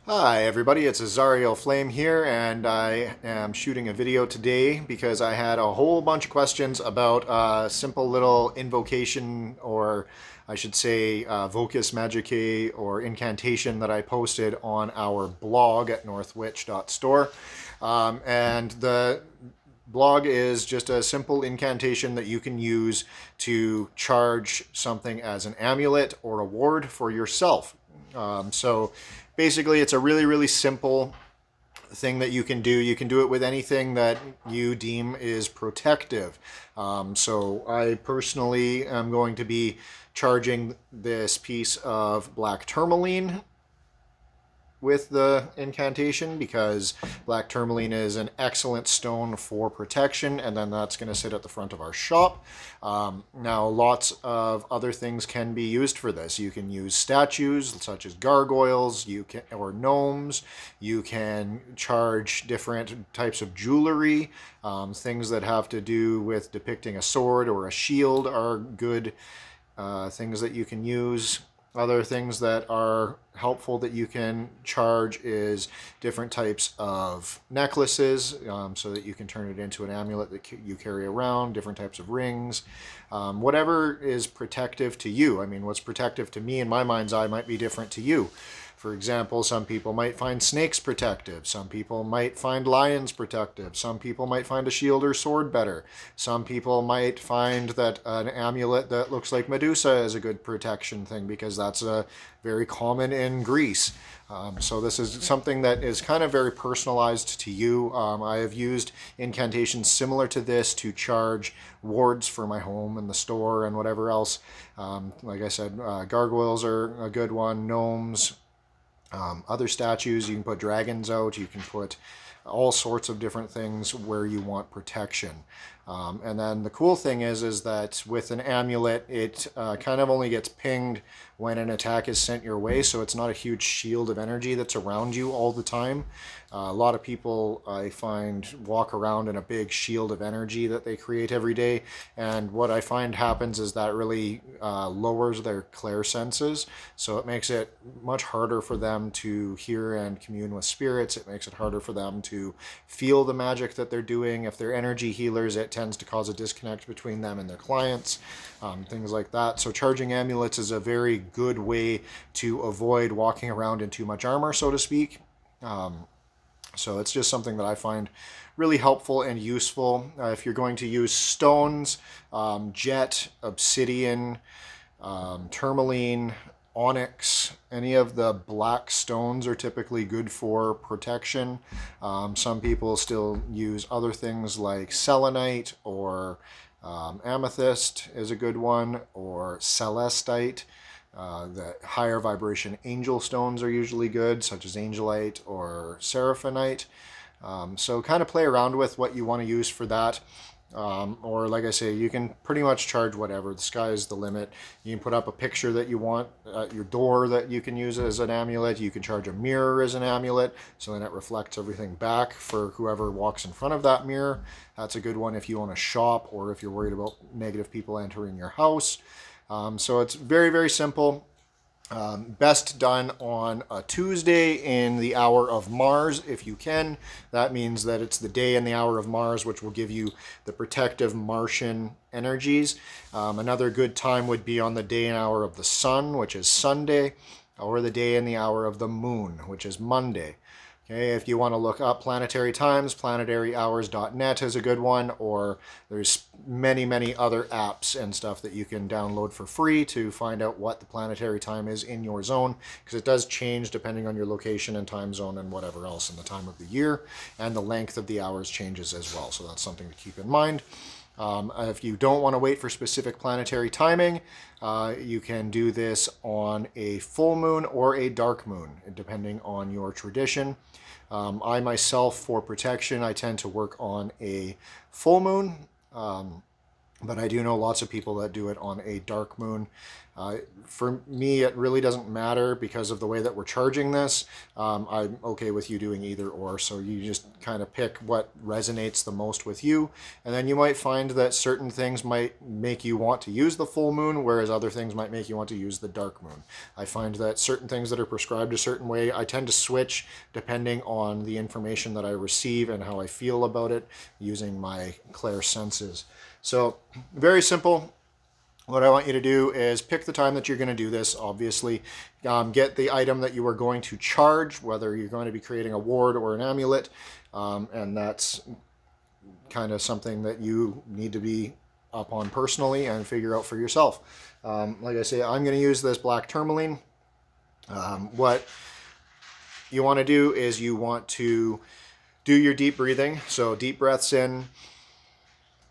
Hi everybody, it's Azariel Flame here, and I am shooting a video today because I had a whole bunch of questions about a simple little invocation, or I should say Vocus Magicae or incantation that I posted on our blog at northwitch.store. And the blog is just a simple incantation that you can use to charge something as an amulet or a ward for yourself. So basically, it's a really simple thing that you can do. You can do it with anything that you deem is protective. So I personally am going to be charging this piece of black tourmaline with the incantation because black tourmaline is an excellent stone for protection, and then that's going to sit at the front of our shop. Now lots of other things can be used for this. You can use statues such as gargoyles, or gnomes. You can charge different types of jewelry. Things that have to do with depicting a sword or a shield are good things that you can use. Other things that are helpful that you can charge is different types of necklaces, so that you can turn it into an amulet that you carry around, different types of rings, whatever is protective to you. I mean, what's protective to me in my mind's eye might be different to you. For example, some people might find snakes protective. Some people might find lions protective. Some people might find a shield or sword better. Some people might find that an amulet that looks like Medusa is a good protection thing because that's very common in Greece. So this is something that is kind of very personalized to you. I have used incantations similar to this to charge wards for my home and the store and whatever else. Like I said, gargoyles are a good one, gnomes, other statues. You can put dragons out. You can put all sorts of different things where you want protection. And then the cool thing is that with an amulet, it kind of only gets pinged when an attack is sent your way, so it's not a huge shield of energy that's around you all the time. A lot of people, I find, walk around in a big shield of energy that they create every day, and what I find happens is that really lowers their clair senses, so it makes it much harder for them to hear and commune with spirits. It makes it harder for them to feel the magic that they're doing. If they're energy healers, it tends to cause a disconnect between them and their clients, things like that. So charging amulets is a very good way to avoid walking around in too much armor, so to speak. So it's just something that I find really helpful and useful. If you're going to use stones, jet, obsidian, tourmaline, onyx, any of the black stones are typically good for protection. Some people still use other things like selenite, or amethyst is a good one, or celestite. The higher vibration angel stones are usually good, such as angelite or seraphinite. So kind of play around with what you want to use for that. Or like I say, you can pretty much charge whatever. The sky is the limit. You can put up a picture that you want at your door that you can use as an amulet. You can charge a mirror as an amulet, so then it reflects everything back for whoever walks in front of that mirror. That's a good one if you own a shop or if you're worried about negative people entering your house. So it's very simple. Best done on a Tuesday in the hour of Mars if you can. That means that it's the day and the hour of Mars, which will give you the protective Martian energies. Another good time would be on the day and hour of the sun, which is Sunday, or the day and the hour of the moon, which is Monday. Okay, if you want to look up planetary times, planetaryhours.net is a good one, or there's many other apps and stuff that you can download for free to find out what the planetary time is in your zone, because it does change depending on your location and time zone and whatever else in the time of the year, and the length of the hours changes as well, so that's something to keep in mind. If you don't want to wait for specific planetary timing, you can do this on a full moon or a dark moon, depending on your tradition. I myself, for protection, I tend to work on a full moon, but I do know lots of people that do it on a dark moon. For me, it really doesn't matter because of the way that we're charging this. I'm okay with you doing either or, so you just kind of pick what resonates the most with you. And then you might find that certain things might make you want to use the full moon, whereas other things might make you want to use the dark moon. I find that certain things that are prescribed a certain way, I tend to switch depending on the information that I receive and how I feel about it using my clair senses. So very simple. What I want you to do is pick the time that you're going to do this, obviously. Get the item that you are going to charge, whether you're going to be creating a ward or an amulet, and that's kind of something that you need to be up on personally and figure out for yourself. Like I say, I'm going to use this black tourmaline. What you want to do is you want to do your deep breathing. So deep breaths in,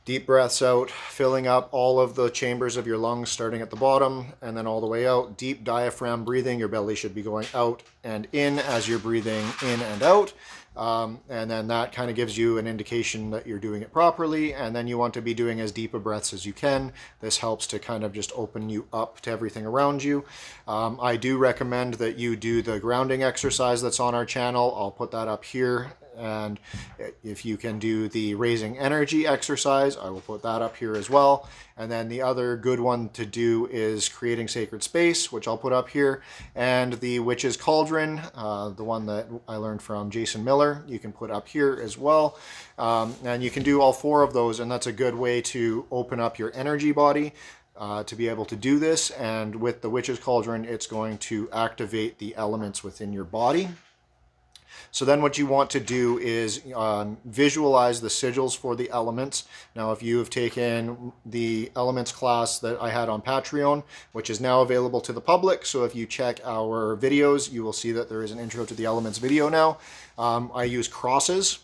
deep breaths out, filling up all of the chambers of your lungs, starting at the bottom and then all the way out. Deep diaphragm breathing. Your belly should be going out and in as you're breathing in and out. And then that kind of gives you an indication that you're doing it properly. And then you want to be doing as deep a breaths as you can. This helps to kind of just open you up to everything around you. I do recommend that you do the grounding exercise that's on our channel. I'll put that up here. And if you can do the raising energy exercise, I will put that up here as well. And then the other good one to do is creating sacred space, which I'll put up here. And the witch's cauldron, the one that I learned from Jason Miller, you can put up here as well. And you can do all four of those, and that's a good way to open up your energy body to be able to do this. And with the witch's cauldron, it's going to activate the elements within your body. So then what you want to do is visualize the sigils for the elements. Now, if you have taken the elements class that I had on Patreon, which is now available to the public, so if you check our videos, you will see that there is an intro to the elements video now. I use crosses.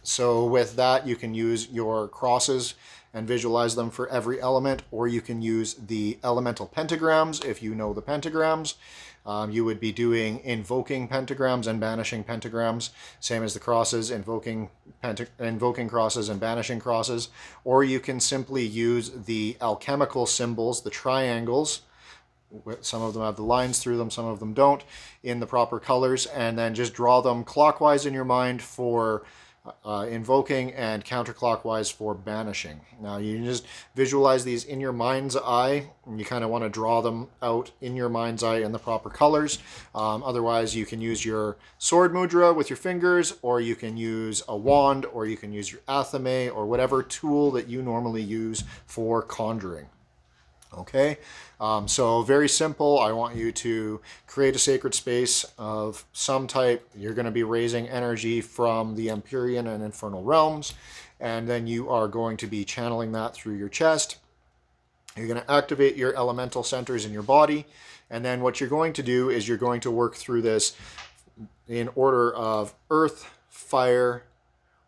So with that, you can use your crosses and visualize them for every element, or you can use the elemental pentagrams if you know the pentagrams. You would be doing invoking pentagrams and banishing pentagrams, same as the crosses, invoking crosses and banishing crosses. Or you can simply use the alchemical symbols, the triangles. Some of them have the lines through them, some of them don't, in the proper colors, and then just draw them clockwise in your mind for invoking and counterclockwise for banishing. Now you can just visualize these in your mind's eye, and you kind of want to draw them out in your mind's eye in the proper colors. Otherwise, you can use your sword mudra with your fingers, or you can use a wand, or you can use your athame, or whatever tool that you normally use for conjuring. Okay, so very simple. I want you to create a sacred space of some type. You're going to be raising energy from the Empyrean and Infernal realms, and then you are going to be channeling that through your chest. You're going to activate your elemental centers in your body, and then what you're going to do is you're going to work through this in order of earth, fire,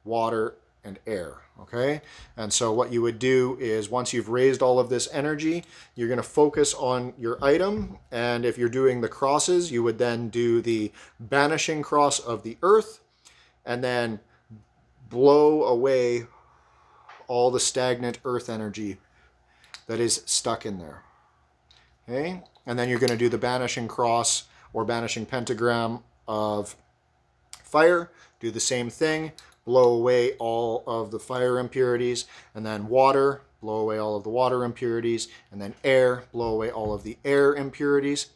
water, and air. Okay, and so what you would do is once you've raised all of this energy, you're going to focus on your item, and if you're doing the crosses, you would then do the banishing cross of the earth, and then blow away all the stagnant earth energy that is stuck in there. Okay, and then you're going to do the banishing cross or banishing pentagram of fire. Do the same thing. Blow away all of the fire impurities, and then water, blow away all of the water impurities, and then air, blow away all of the air impurities.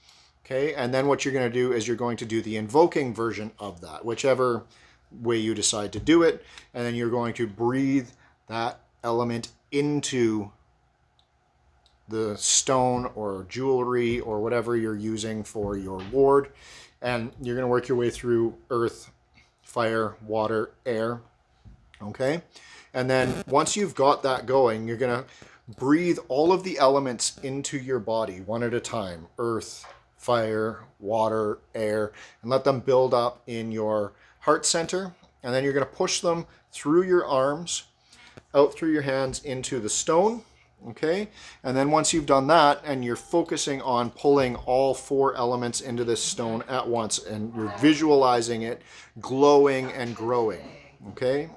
Okay, and then what you're going to do is you're going to do the invoking version of that, whichever way you decide to do it, and then you're going to breathe that element into the stone or jewelry or whatever you're using for your ward, and you're going to work your way through earth, fire, water, air. Okay, and then once you've got that going, you're going to breathe all of the elements into your body one at a time. Earth, fire, water, air, and let them build up in your heart center. And then you're going to push them through your arms, out through your hands into the stone. Okay, and then once you've done that and you're focusing on pulling all four elements into this stone at once, and you're visualizing it glowing and growing. Okay,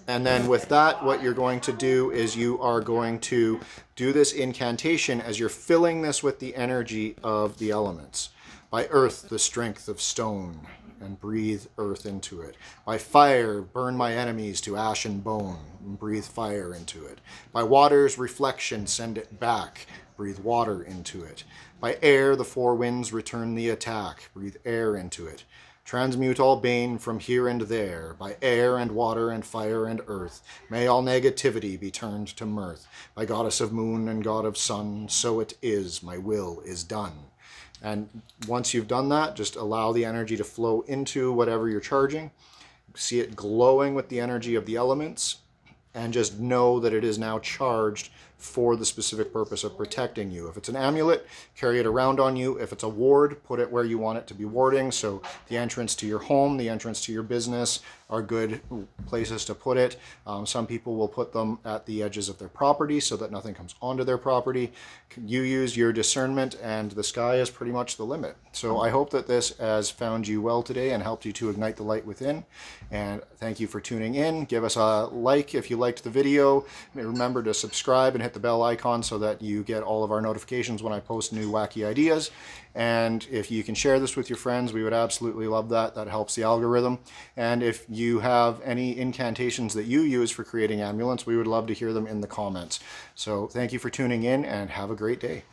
And then with that, what you're going to do is you are going to do this incantation as you're filling this with the energy of the elements. By earth, the strength of stone, and breathe earth into it. By fire, burn my enemies to ash and bone, and breathe fire into it. By water's reflection, send it back, breathe water into it. By air, the four winds return the attack, breathe air into it. Transmute all bane from here and there, by air and water and fire and earth. May all negativity be turned to mirth. By goddess of moon and god of sun, so it is, my will is done. And once you've done that, just allow the energy to flow into whatever you're charging. See it glowing with the energy of the elements, and just know that it is now charged for the specific purpose of protecting you. If it's an amulet, carry it around on you. If it's a ward, put it where you want it to be warding. So the entrance to your home, the entrance to your business are good places to put it. Some people will put them at the edges of their property so that nothing comes onto their property. You use your discernment, and the sky is pretty much the limit. So I hope that this has found you well today and helped you to ignite the light within. And thank you for tuning in. Give us a like if you liked the video. Remember to subscribe and hit the bell icon so that you get all of our notifications when I post new wacky ideas. And if you can share this with your friends, we would absolutely love that. That helps the algorithm. And if you have any incantations that you use for creating amulets, we would love to hear them in the comments. So thank you for tuning in, and have a great day.